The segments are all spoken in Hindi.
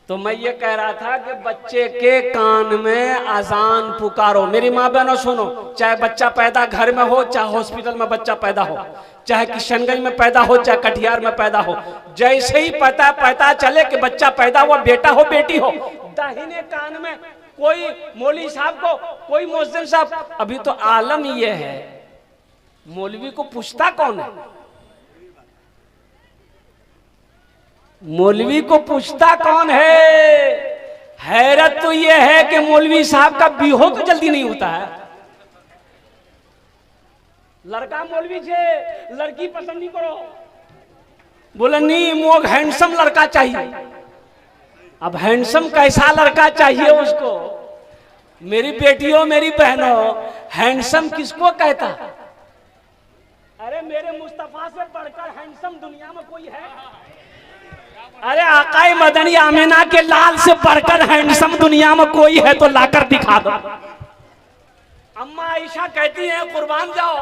तो मैं ये कह रहा था कि बच्चे के कान में अजान पुकारो। मेरी माँ बहनों सुनो, चाहे बच्चा पैदा घर में हो, चाहे हॉस्पिटल में बच्चा पैदा हो, चाहे किशनगंज में पैदा हो, चाहे कटिहार में पैदा हो, जैसे ही पता चले कि बच्चा पैदा हुआ, बेटा हो बेटी हो, दाहिने कान में कोई मौलवी साहब को, कोई मुअज्जिन साहब, अभी तो आलम ये है मौलवी को पूछता कौन है? मौलवी को पूछता कौन है? हैरत तो यह है कि मौलवी साहब का बिहो तो जल्दी नहीं होता है। लड़का मौलवी से लड़की पसंद नहीं करो, बोले नहीं मोग हैंडसम लड़का चाहिए। अब हैंडसम कैसा लड़का चाहिए उसको? मेरी बेटियों, मेरी बहनों, हैंडसम किसको कहता? अरे मेरे मुस्तफा से बढ़कर हैंडसम दुनिया में कोई है? अरे आकाए मदनी आमिना के लाल से बढ़कर हैंडसम दुनिया में कोई है तो लाकर दिखा दो। अम्मा आयशा कहती हैं कुर्बान जाओ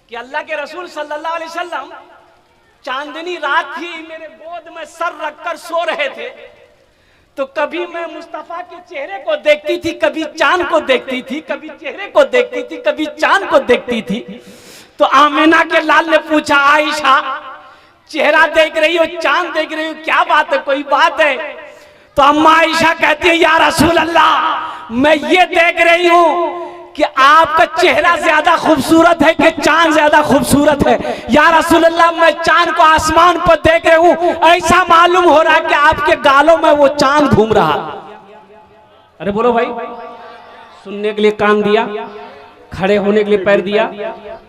कि अल्लाह के रसूल सल्लल्लाहु अलैहि वसल्लम चांदनी रात थी, मेरे गोद में सर रखकर सो रहे थे, तो कभी मैं मुस्तफा के चेहरे को देखती थी, कभी चांद को देखती थी, कभी चेहरे को देखती थी, कभी चांद को देखती थी। तो आमिना के लाल ने पूछा, आयशा चेहरा देख रही हो, चांद देख रही हो, क्या बात है, कोई बात है? तो अम्मा आयशा कहती है, या रसूल अल्लाह, मैं ये देख रही हूं कि आपका चेहरा ज्यादा खूबसूरत है कि चांद ज्यादा खूबसूरत है? या रसूल अल्लाह, मैं चांद को आसमान पर देख रही हूं, ऐसा मालूम हो रहा है कि आपके गालों में वो चांद घूम रहा। अरे बोलो भाई, सुनने के लिए कान दिया, खड़े होने के लिए पैर दिया,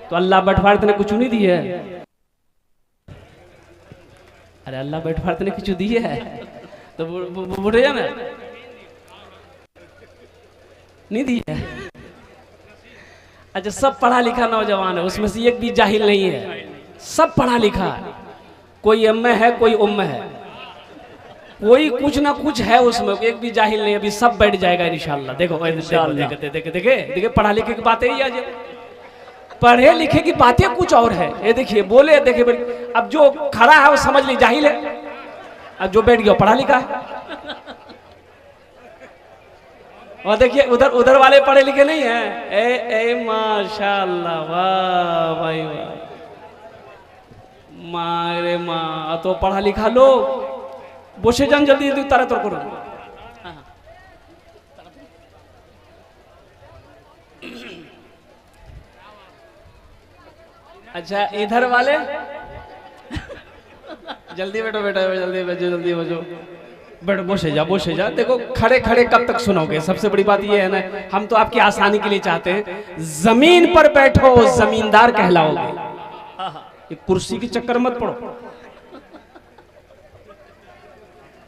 तो अल्लाह बटवार ने कुछ नहीं दी है? अरे अल्लाह बैठवार ने कुछ दी है तो बोले ना, नहीं दी है। अच्छा, सब पढ़ा लिखा नौजवान है, उसमें से एक भी जाहिल नहीं है, सब पढ़ा लिखा है। कोई एम है, कोई उम्म है, कोई कुछ ना कुछ है उसमें, एक भी जाहिल नहीं। अभी सब बैठ जाएगा इंशाल्लाह। देखो देखे पढ़ा लिखे की बातें ही आज, पढ़े लिखे की बातें कुछ और है। ये देखिए बोले, देखिए अब जो खड़ा है वो समझ ली जाहिल है, अब जो बैठ गया पढ़ा लिखा है। और देखिए उधर वाले पढ़े लिखे नहीं है। ए माशाल्लाह, वाह भाई वाह, मारे माँ तो पढ़ा लिखा लोग বসে যান, जल्दी जल्दी তাড়াতাড়ি করুন। अच्छा इधर वाले जल्दी बैठो बेटा, जल्दी बजो, जल्दी बजो, बैठो, बोसे जा। देखो खड़े खड़े कब तक सुनोगे? सबसे बड़ी बात ये है ना, हम तो आपकी आसानी के लिए चाहते हैं, जमीन पर बैठो जमींदार कहलाओगे। ये कुर्सी के चक्कर मत पड़ो।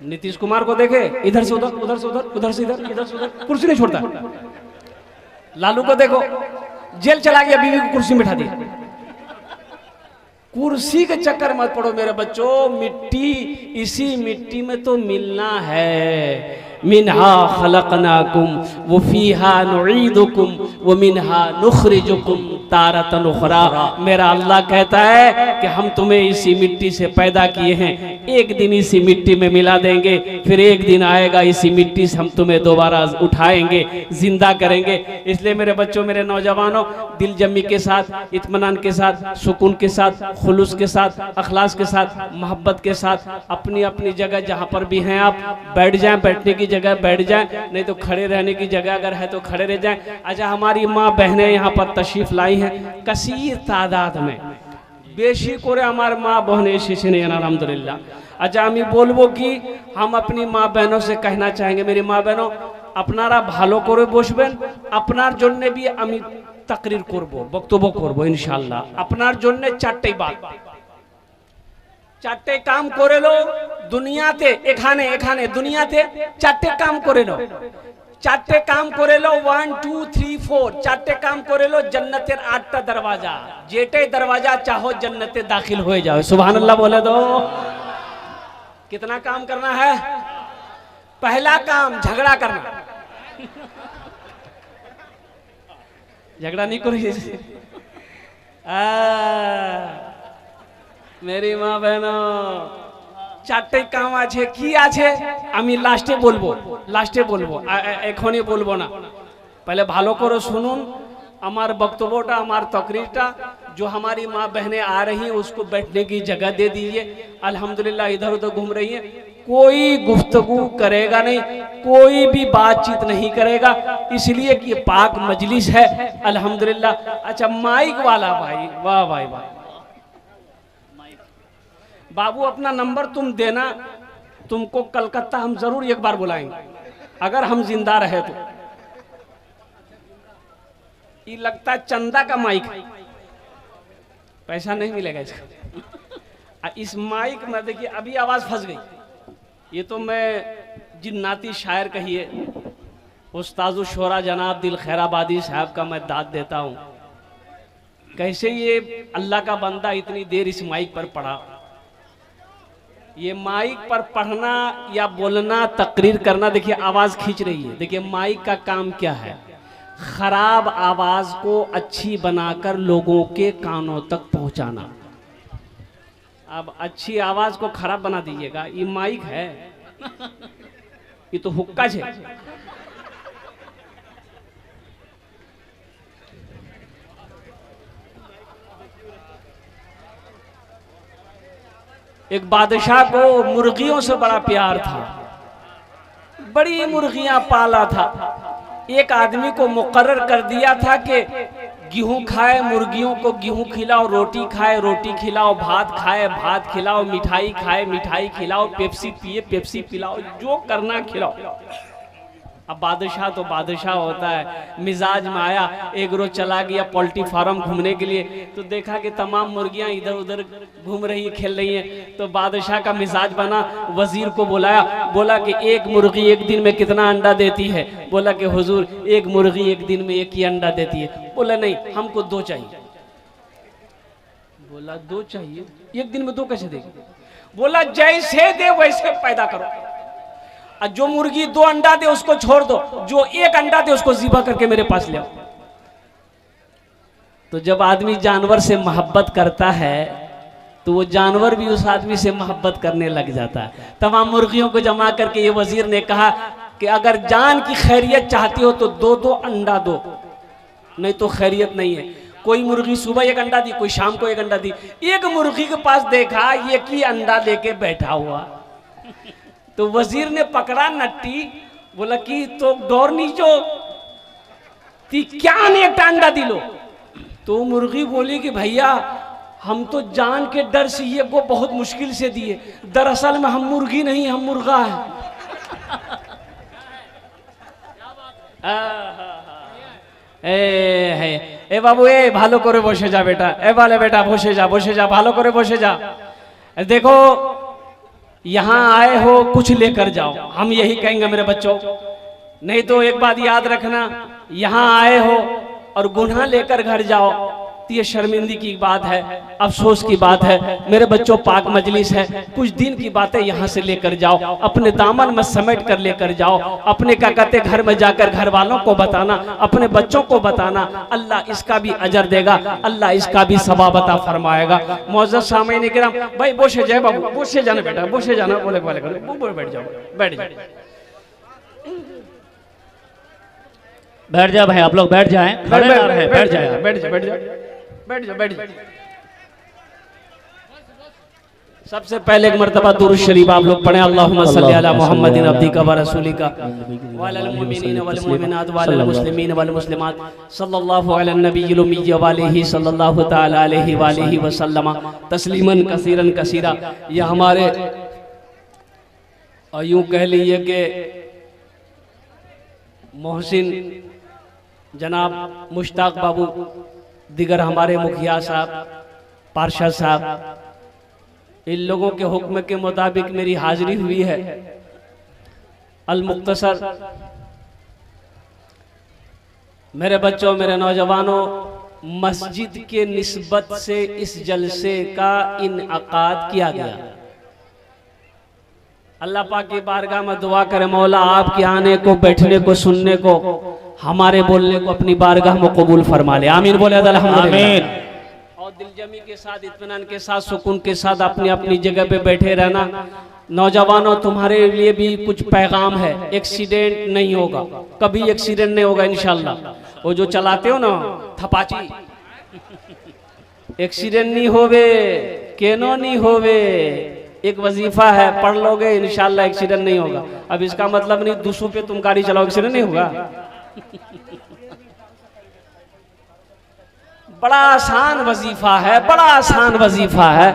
नीतीश कुमार को देखे, इधर से उधर, उधर से उधर, उधर से इधर, इधर से उधर, कुर्सी नहीं छोड़ता। लालू को देखो, जेल चला गया, बीवी को कुर्सी में बिठा दिया। कुर्सी के चक्कर मत पड़ो मेरे बच्चों, मिट्टी, इसी मिट्टी में तो मिलना है। मिनहा खलकनाकुम व फीहा नुईदुकुम व मिनहा नुखरिजुकुम तारतन उखरा। मेरा अल्लाह कहता है कि हम तुम्हें इसी मिट्टी से पैदा किए हैं, एक दिन इसी मिट्टी में मिला देंगे, फिर एक दिन आएगा इसी मिट्टी से हम तुम्हें दोबारा उठाएंगे, जिंदा करेंगे। इसलिए मेरे बच्चों, मेरे नौजवानों, दिल जमी के साथ, इत्मीनान के साथ, सुकून के साथ, खुलूस के साथ, अखलास के साथ, मोहब्बत के साथ अपनी अपनी जगह जहाँ पर भी हैं आप बैठ जाएं, बैठने की जगह बैठ जाएं, नहीं तो खड़े रहने की जगह अगर है तो खड़े रह जाएं। अच्छा, हमारी माँ बहनें यहाँ पर तशरीफ लाई हैं कसीर तादाद में, বেশি করে আমার মা বোন এসেছেন আলহামদুলিল্লাহ। अच्छा আমি বলবো কি, हम अपनी माँ बहनों से कहना चाहेंगे, मेरी माँ बहनों আপনারা ভালো করে বসবেন, আপনার জন্য भी আমি তাকরির করব, বক্তব্য করব ইনশাআল্লাহ। আপনার জন্য চারটি বাত, চারটে কাম করে লো দুনিয়াতে, এখানে এখানে দুনিয়াতে চারটে কাম করে লো, চারটে কাম করে লো, 1 2 3 4, চারটে কাম করে লো, जन्नतेर 8টা दरवाजा, जेटे दरवाजा चाहो जन्नते दाखिल हो जाओ। सुभान अल्लाह बोले दो। कितना काम करना है? पहला काम झगड़ा करना, झगड़ा नहीं करिए। मेरी माँ बहनों, চারটে কাম আছে, কি আছে আমি লাস্টে বলবো, এখনই বলবো না। पहले ভালো করে শুনুন আমার বক্তব্যটা, আমার তকरीरটা। जो हमारी माँ बहनें आ रही हैं उसको बैठने की जगह दे दीजिए। अल्हम्दुलिल्लाह इधर उधर घूम रही हैं, कोई गुफ्तगू करेगा नहीं, कोई भी बातचीत नहीं करेगा, इसलिए कि पाक मजलिस है। अल्हम्दुलिल्लाह। अच्छा माइक वाला भाई, वाह भाई वाह। बाबू अपना नंबर तुम देना, तुमको कलकत्ता हम जरूर एक बार बुलाएंगे अगर हम जिंदा रहे तो। ये लगता है चंदा का माइक है, पैसा नहीं मिलेगा इसका। इस माइक में देखिए अभी आवाज फंस गई। ये तो मैं जिन्नाती शायर कहिए उस्ताद शोरा जनाब दिल खैराबादी साहब का मैं दाद देता हूँ। कैसे ये अल्लाह का बंदा इतनी देर इस माइक पर पढ़ा। ये माइक पर पढ़ना या बोलना, तकरीर करना, देखिए आवाज खींच रही है। देखिए माइक का काम क्या है, खराब आवाज को अच्छी बनाकर लोगों के कानों तक पहुंचाना। अब अच्छी आवाज को खराब बना दीजिएगा, ये माइक है, ये तो हुक्का है। एक बादशाह को मुर्गियों से बड़ा प्यार था, बड़ी मुर्गियां पाला था। एक आदमी को मुकर्रर कर दिया था कि गेहूं खाए मुर्गियों को गेहूं खिलाओ, रोटी खाए रोटी खिलाओ, भात खाए भात खिलाओ, मिठाई खाए मिठाई खिलाओ, पेप्सी पिए पेप्सी पिलाओ, जो करना खिलाओ। अब बादशाह तो बादशाह होता है, मिजाज में आया। एक रोज चला गया पोल्ट्री फार्म घूमने के लिए, तो देखा कि तमाम मुर्गियां इधर उधर घूम रही हैं, खेल रही हैं। तो बादशाह का मिजाज बना, वजीर को बुलाया, बोला कि एक मुर्गी एक दिन में कितना अंडा देती है? बोला कि हुजूर एक मुर्गी एक दिन में एक ही अंडा देती है। बोला नहीं, हमको 2 चाहिए। बोला 2 चाहिए, एक दिन में 2 कैसे देगी? बोला जैसे दे वैसे पैदा करो। जो मुर्गी 2 अंडा दे उसको छोड़ दो, जो 1 अंडा दे उसको ज़िबा करके मेरे पास ले आओ। तो जब आदमी जानवर से मोहब्बत करता है तो वो जानवर भी उस आदमी से मोहब्बत करने लग जाता है। तमाम मुर्गियों को जमा करके ये वजीर ने कहा कि अगर जान की खैरियत चाहती हो तो 2-2 अंडा दो, नहीं तो खैरियत नहीं है। कोई मुर्गी सुबह 1 अंडा दी, कोई शाम को 1 अंडा दी। एक मुर्गी के पास देखा एक ही अंडा लेके बैठा हुआ, तो वजीर ने पकड़ा नट्टी, बोला कि तो डोर नीचो ती क्या ने एक अंडा दिलो। तो मुर्गी बोली कि भैया हम तो जान के डर से ये को बहुत मुश्किल से दिए, दरअसल में हम मुर्गी नहीं हम मुर्गा है। ए बाबू ए भालो करे बसे जा बेटा, ए वाले बेटा बसे जा भालो करे बसे जा। देखो यहाँ आए हो कुछ लेकर जाओ, हम यही कहेंगे मेरे बच्चों। नहीं तो एक बात याद रखना, यहाँ आए हो और गुनाह लेकर घर जाओ तो ये शर्मिंदगी की बात है, अफसोस की बात है। मेरे बच्चों पाक मजलिस है, कुछ दिन की बातें यहाँ से लेकर जाओ, अपने दामन में समेट कर लेकर जाओ। अपने क्या कहते घर में जाकर घर वालों को बताना, अपने बच्चों को बताना, अल्लाह इसका भी अजर देगा, अल्लाह इसका भी सवाब अता फरमाएगा। मौजूद सामईन किराम भाई बोसे जाए बाबू, बोसे जाना बेटा, बोसे जाना, बोले वाले करो, बैठ जाओ बैठ जाओ बैठ जाओ भाई, आप लोग बैठ जाएं, खड़े ना रहें, बैठ जाएं, बैठ जाओ बैठ जाओ बैठ जाओ बैठ जाओ। सबसे पहले एक मर्तबा दुरूद शरीफ आप लोग पढ़ें, अल्लाहुम्मा सल्ली अला मुहम्मदिन अब्दिका व रसूलिका वअलल मुमिनीन वल मुमिनात वअलल मुस्लिमीन वल मुस्लिमात सल्लल्लाहु अला नबिय्यिल उम्मी व आलिहि सल्लल्लाहु तआला अलैहि व आलिहि व सल्लम तस्लीमन कसीरन कसीरा। ये हमारे यूं कह लीजिए कि मोहसिन जनाब मुश्ताक बाबू, दिगर हमारे मुखिया साहब, पार्षद साहब, इन लोगों के हुक्म के मुताबिक मेरी हाजिरी हुई है। अल मुख्तसर मेरे बच्चों, मेरे नौजवानों, मस्जिद के निस्बत से इस जलसे का इनअकाद किया गया। अल्लाह पाक की बारगाह में दुआ करे मौला आपके आने को, बैठने को, सुनने को, हमारे बोलने को अपनी बारगाह में कबूल फरमा ले। आमीन बोले अल्हम्दुलिल्लाह। और दिलजमी के साथ, इत्मीनान के साथ, सुकून के साथ अपनी अपनी जगह पे बैठे रहना। नौजवानों, तुम्हारे लिए भी कुछ पैगाम है। एक्सीडेंट नहीं होगा, कभी एक्सीडेंट नहीं होगा इंशाल्लाह। वो जो चलाते हो ना थपाची, एक्सीडेंट नहीं होवे, केनो नहीं होवे। एक वजीफा है, पढ़ लोगे इंशाल्लाह एक्सीडेंट नहीं होगा। अब इसका मतलब नहीं 200 पे तुम गाड़ी चलाओ एक्सीडेंट नहीं होगा। बड़ा आसान वजीफा है, बड़ा आसान वजीफा है।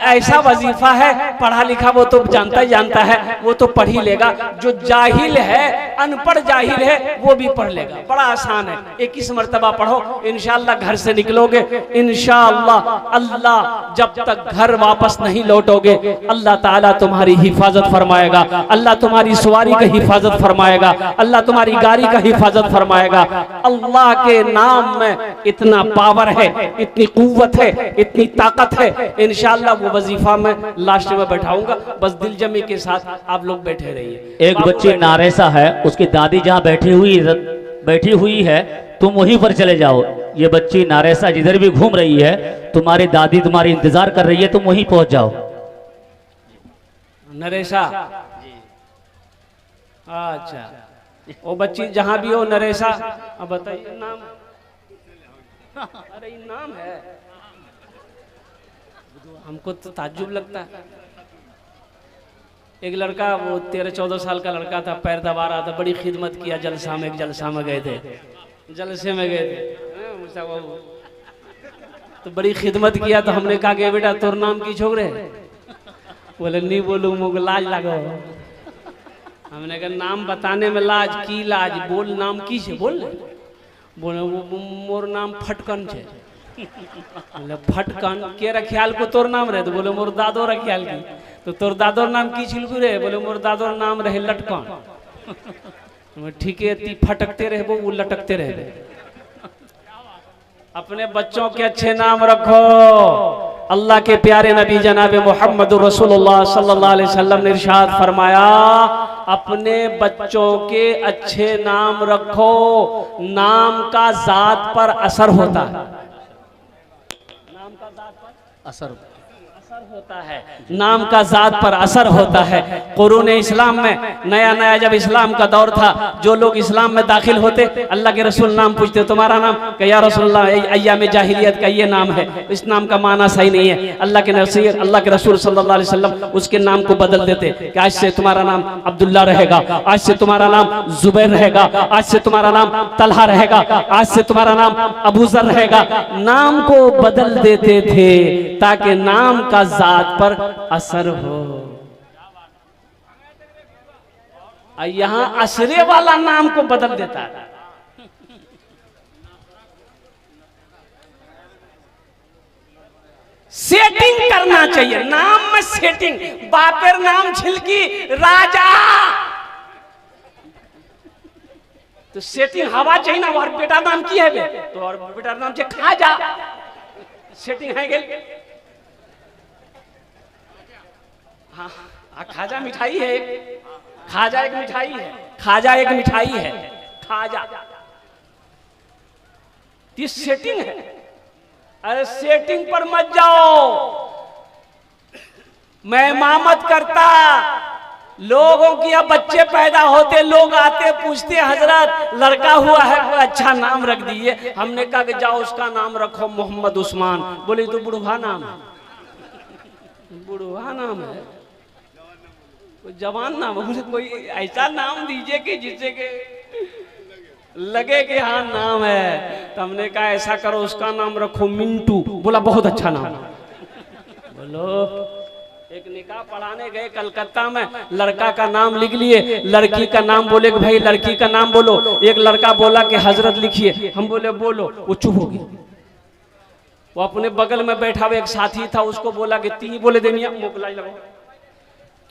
ऐसा वजीफा है, पढ़ा लिखा वो तो जानता ही जानता है, वो तो पढ़ ही लेगा। जो जाहिल है, अनपढ़ जाहिल है, वो भी पढ़ लेगा। बड़ा आसान है, 21 मरतबा पढ़ो, इंशाल्लाह घर से निकलोगे। इंशाल्लाह अल्लाह जब तक घर वापस नहीं लौटोगे, अल्लाह ताला तुम्हारी हिफाजत फरमाएगा, अल्लाह तुम्हारी सवारी का हिफाजत फरमाएगा, अल्लाह तुम्हारी गाड़ी का हिफाजत फरमाएगा। अल्लाह के नाम में इतना पावर है, इतनी कुव्वत है, इतनी ताकत है। इंशाल्लाह वो वजीफा मैं लास्ट में बैठाऊंगा। बस दिल जमी के साथ आप लोग बैठे रहिए। एक बच्ची नारेसा है, उसकी दादी जहाँ बैठी हुई है, तुम वहीं पर चले जाओ। ये बच्ची नारेसा जिधर भी घूम रही है, तुम्हारी दादी तुम्हारी इंतजार कर रही है, तुम वहीं पहुंच जाओ। नरेसा, अच्छा, वो बच्ची जहां भी हो नरेसा, अब बताइए नाम। अरे नाम है, हमको तो ताज्जुब लगता है। एक लड़का, वो 13-14 साल का लड़का था, पैर दबा रहा था, बड़ी खिदमत किया जलसा में। एक जलसा में गए थे, जलसे में गए थे, तो बड़ी खिदमत किया। तो हमने कहा कि बेटा तोर नाम की छोकरे? बोले नहीं बोलू, मुझे लाज लगो। हमने कहा नाम बताने में लाज की लाज, बोल नाम की से बोल। बोले वो मोर नाम फटकन छे। बोले फटकन के रखियाल को तोर नाम रहे? तो बोले मोर दादो रखियाल की। तो तोर दादोर नाम की छिलकू रहे? बोले मोर दादोर नाम रहे लटकन। ठीक है, ती फटकते रहे वो लटकते रहे। अपने बच्चों के अच्छे नाम रखो। अल्लाह के प्यारे नबी जनाब मोहम्मद रसूलुल्लाह सल्लल्लाहु अलैहि वसल्लम ने इरशाद फरमाया, अपने बच्चों के अच्छे नाम रखो। नाम का जात पर असर होता है, नाम का जात पर असर होता है, नाम का जात पर असर होता है। कुरून इस्लाम में नया नया जब इस्लाम का दौर था, जो लोग इस्लाम में दाखिल होते, अल्लाह के रसूल नाम पूछते, तुम्हारा नाम? कि या रसूलल्लाह अय्याम जाहिलियत का ये नाम है, इस नाम का माना सही नहीं है। अल्लाह के रसूल सल्लल्लाहु अलैहि वसल्लम उसके नाम को बदल देते कि आज से तुम्हारा नाम अब्दुल्ला रहेगा, आज से तुम्हारा नाम जुबैर रहेगा, आज से तुम्हारा नाम तलहा रहेगा, आज से तुम्हारा नाम अबूजर रहेगा। नाम को बदल देते थे ताकि नाम का जात पर असर हो। यहां असरे वाला नाम को बदल देता है। सेटिंग करना चाहिए नाम में, सेटिंग। बापेर नाम छिलकी राजा, तो सेटिंग हवा चाहिए ना। और बेटा नाम की है बे, तो और बेटा नाम से खाजा, सेटिंग है गेल। हाँ, खाजा मिठाई है, खाजा एक मिठाई है, खाजा एक मिठाई है, खाजा ये सेटिंग है। अरे सेटिंग पर मत जाओ। मैं इमामत करता, लोगों की अब बच्चे पैदा होते, लोग आते पूछते हजरत लड़का हुआ है कोई अच्छा नाम रख दीजिए। हमने कहा कि जाओ उसका नाम रखो मोहम्मद उस्मान। बोले तो बुढ़वा नाम है, बुढ़वा नाम है, कोई जवान नाम है, कोई ऐसा नाम दीजिए कि जिससे के लगे कि हाँ नाम है। तो हमने कहा ऐसा करो उसका नाम रखो मिंटू। बोला बहुत अच्छा नाम। बोलो, एक निकाह पढ़ाने गए कलकत्ता में, लड़का का नाम लिख लिए, लड़की का नाम बोले कि भाई लड़की का नाम बोलो। एक लड़का बोला कि हजरत लिखिए, हम बोले बोलो, वो चुप हो गया। वो अपने बगल में बैठा हुआ एक साथी था, उसको बोला कि ती बोले दे मियां, मोकलाई लगाओ।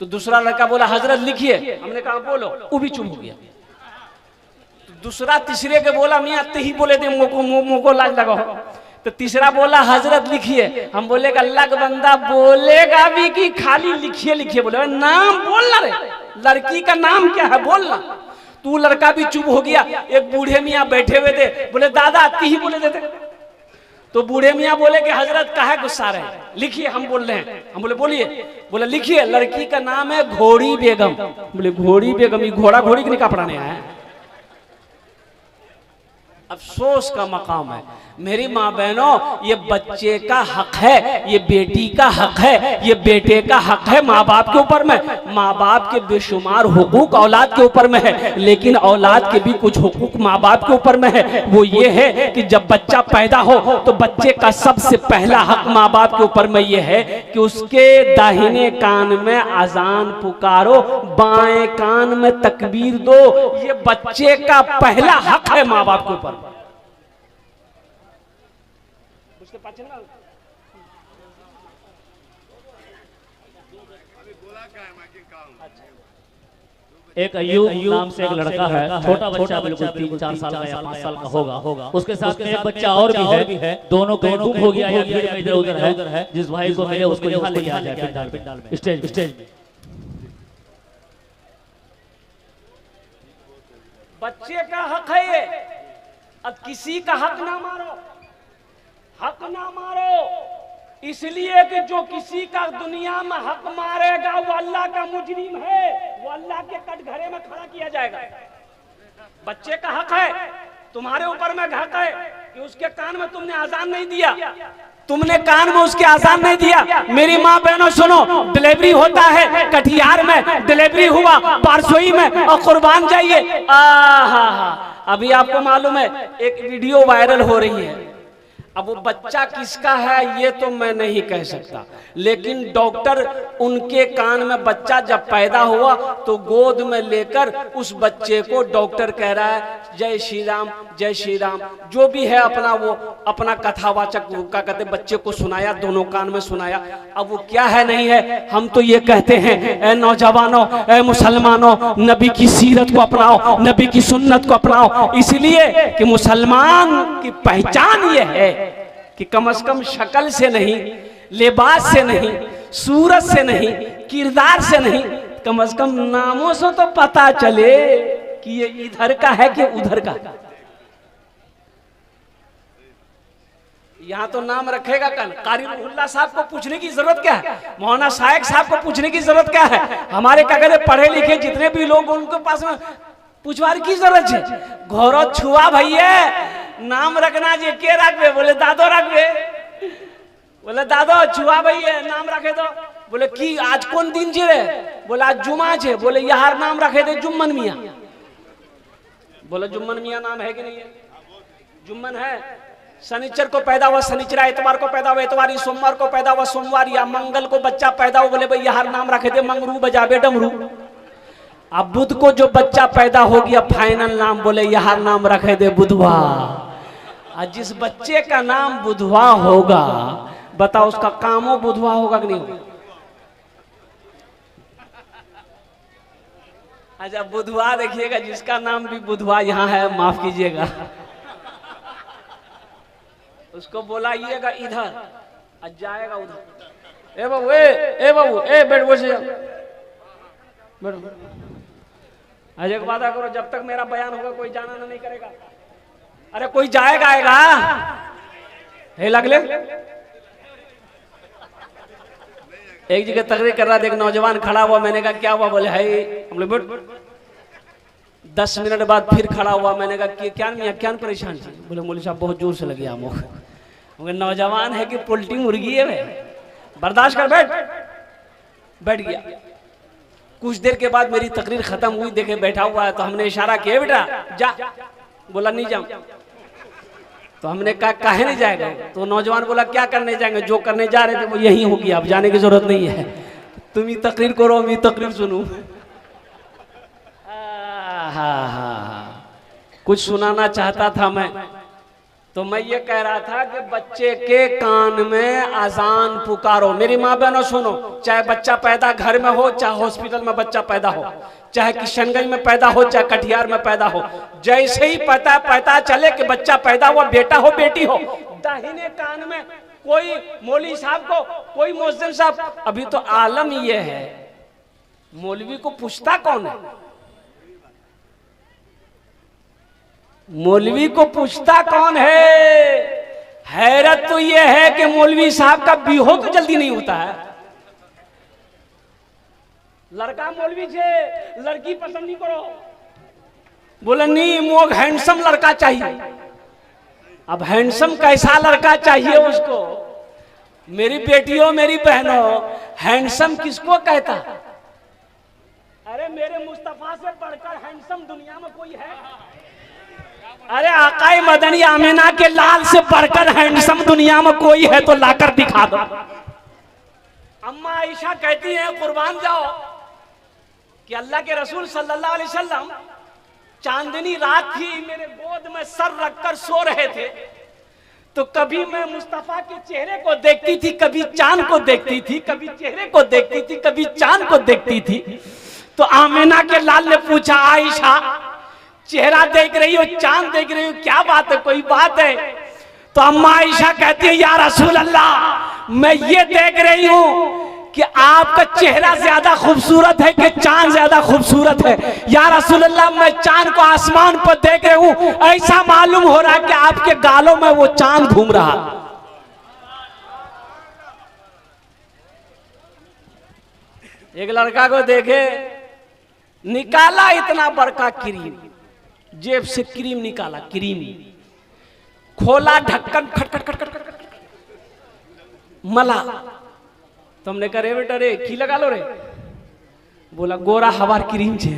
तो दूसरा लड़का बोला हजरत लिखिए, हमने कहा बोलो, वो भी चुप हो गया। तो दूसरा तीसरे के बोला मियां ही बोले दे, मोको लाज लगाओ। तो तीसरा बोला हजरत लिखिए, हम बोले अल्लाह का बंदा बोलेगा भी कि खाली लिखिए लिखिए। बोले नाम बोलना रे, लड़की का नाम क्या है बोलना। तू लड़का भी चुप हो गया। एक बूढ़े मियाँ बैठे हुए थे, बोले दादा ती ही बोले देते। तो बूढ़े मियाँ बोले कि हजरत काहे गुस्सा रहे हैं, लिखिए, हम बोल रहे हैं। हम बोले बोलिए। बोले लिखिए, लड़की का नाम है घोड़ी बेगम। बोले घोड़ी बेगम, ये घोड़ा घोड़ी की निकाह पढ़ाने आया है। अफसोस का मकाम है मेरी माँ बहनों, ये बच्चे का हक है, ये बेटी का हक है, ये बेटे का हक है माँ बाप के ऊपर में। माँ बाप के बेशुमार हुकूक औलाद के ऊपर में है, लेकिन औलाद के भी कुछ हुकूक माँ बाप के ऊपर में है। वो ये है कि जब बच्चा पैदा हो तो बच्चे का सबसे पहला हक माँ बाप के ऊपर में ये है कि उसके दाहिने कान में अजान पुकारो, बाएं कान में तकबीर दो। ये बच्चे का पहला हक है माँ बाप के ऊपर। एक अय्यूब नाम से एक लड़का है, छोटा बच्चा, बिल्कुल 3-4 साल का या 5 साल का होगा। उसके साथ एक बच्चा और भी है, दोनों कहीं गुम हो गया या भीड़ में इधर उधर है। जिस भाई को मिले उसको यहाँ ले जाया जाए पंडाल में, स्टेज में। बच्चे का हक है ये, अब किसी का हक ना मारो, हक ना मारो, इसलिए कि जो किसी का दुनिया में हक मारेगा वो अल्लाह का मुजरिम है, वो अल्लाह के कटघरे में खड़ा किया जाएगा। बच्चे का हक है, तुम्हारे ऊपर में हक है कि उसके कान में तुमने आजान नहीं दिया, तुमने कान में उसके आजान नहीं दिया। मेरी माँ बहनों सुनो, डिलीवरी होता है, कटिहार में डिलीवरी हुआ, बारसोई में, और कुर्बान जाइए। अभी आपको मालूम है एक वीडियो वायरल हो रही है। अब वो बच्चा किसका है ये तो मैं नहीं कह सकता, लेकिन डॉक्टर उनके कान में, बच्चा जब पैदा हुआ तो गोद में लेकर उस बच्चे को डॉक्टर कह रहा है जय श्री राम, जय श्री राम, जो भी है अपना वो अपना कथावाचक क्या कहते बच्चे को सुनाया, दोनों कान में सुनाया। अब वो क्या है नहीं है, हम तो ये कहते हैं ए नौजवानों, ए मुसलमानों, नबी की सीरत को अपनाओ, नबी की सुन्नत को अपनाओ, इसलिए कि मुसलमान की पहचान ये है कि कम से कम शक्ल से नहीं, लिबास से नहीं, सूरत से नहीं, किरदार से नहीं, कम से कम नामों से तो पता चले कि ये इधर का है कि उधर का। यहाँ तो नाम रखेगा कल, कारी रुहुल्लाह साहब को पूछने की जरूरत क्या है, मौलाना शायक साहब को पूछने की जरूरत क्या है, हमारे क्या कहते पढ़े लिखे जितने भी लोग उनके पास में पूछवार की जरूरत है। घोरो छुआ भैया नाम रखना जी, के रखबे, बोले दादो रखबे, बोले दादो छुआ भैया नाम रखे दो, बोले की आज कौन दिन छे रे, बोले आज जुमा छे, बोले यार नाम रखे दे जुम्मन मियाँ, बोले जुम्मन मियाँ नाम है कि नहीं है, जुम्मन है। शनिचर को पैदा हुआ शनिचरा, इतवार को पैदा हुआ इतवारी, सोमवार को पैदा हुआ सोमवार, या मंगल को बच्चा पैदा हुआ, बोले भाई यार नाम रखे दे मंगरू बजाबे डमरू। अब बुध को जो बच्चा पैदा हो गया फाइनल नाम, बोले यार नाम रखे दे बुधवा। और जिस बच्चे का नाम बुधवा होगा, बताओ उसका कामो बुधवा होगा कि नहीं होगा। अच्छा बुधवा देखिएगा, जिसका नाम भी बुधवा यहाँ है, माफ कीजिएगा, उसको बोलाइएगा इधर, आज जाएगा उधर। ए बाबू, ए बाबू, ए बैठ बस बैठो। आज एक वादा करो, जब तक मेरा बयान होगा कोई जाना नहीं करेगा। अरे कोई जाएगा आएगा, हे लगले। एक जगह तकरीर कर रहा था, एक नौजवान खड़ा हुआ, मैंने कहा क्या हुआ, बोले है, हम लोग 10 मिनट बाद फिर खड़ा हुआ, मैंने कहा क्या मियाँ क्या परेशान थी, बोले मौलवी साहब बहुत जोर से लगे आमों, नौजवान है कि पोल्ट्री मुर्गी है, बर्दाश्त कर, बैठ गया। कुछ देर के बाद मेरी तकरीर खत्म हुई, देखे बैठा हुआ है, तो हमने इशारा किया बेटा जा, बोला नहीं जाऊं, तो हमने कहा काहे नहीं जाएगा, तो नौजवान बोला क्या करने जाएंगे, जो करने जा रहे थे वो यही होगी, अब जाने की जरूरत नहीं है, तुम ही तकरीर करो, मैं तकरीर सुनूं। कुछ सुनाना चाहता था मैं, तो मैं ये कह रहा था कि बच्चे के कान में अजान पुकारो। मेरी माँ बहनों सुनो, चाहे बच्चा पैदा घर में हो, चाहे हॉस्पिटल में बच्चा पैदा हो, चाहे किशनगंज में पैदा हो, चाहे कटिहार में पैदा हो, जैसे ही पता चले कि बच्चा पैदा हुआ, बेटा हो बेटी हो, दाहिने कान में कोई मौलवी साहब को, कोई मुअज्जिन साहब, अभी तो आलम ये है, मौलवी को पूछता कौन है, मौलवी को पूछता कौन हैरत तो ये है कि मौलवी साहब का बिहो तो जल्दी नहीं होता है। लड़का मौलवी से लड़की पसंद नहीं करो, बोले नहीं मोग हैंडसम लड़का चाहिए। अब हैंडसम कैसा लड़का चाहिए उसको? मेरी बेटियों मेरी बहनों, हैंडसम किसको कहता? अरे मेरे मुस्तफा से बढ़कर हैंडसम दुनिया में कोई है? अरे आकाए मदनी आमिना के लाल से बढ़कर हैंडसम दुनिया में कोई है तो लाकर दिखा दो। अम्मा आयशा कहती हैं कुर्बान जाओ कि अल्लाह के रसूल सल्लल्लाहु अलैहि वसल्लम चांदनी रात थी, मेरे गोद में सर रखकर सो रहे थे, तो कभी मैं मुस्तफा के चेहरे को देखती थी, कभी चांद को देखती थी, कभी चेहरे को देखती थी, कभी चांद को देखती थी। तो आमिना के लाल ने पूछा, आयशा चेहरा देख रही हो, चांद देख रही हो, क्या बात है, कोई बात है? तो अम्मा आयशा कहती है, या रसूल अल्लाह मैं ये देख रही हूं कि आपका चेहरा ज्यादा खूबसूरत है कि चांद ज्यादा खूबसूरत है? या रसूल अल्लाह मैं चांद को आसमान पर देख रही हूं, ऐसा मालूम हो रहा है कि आपके गालों में वो चांद घूम रहा। एक लड़का को देखे, निकाला इतना बड़का क्रीम, जेब से क्रीम निकाला, क्रीम खोला, ढक्कन खटखट खटखट खटखट मला। तुमने कहा रे बेटा रे की लगा लो रे? बोला गोरा हवार क्रीम छे।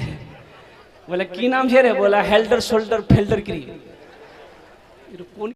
बोला की नाम छे रे? बोला हेल्डर शोल्डर फेल्डर क्रीम।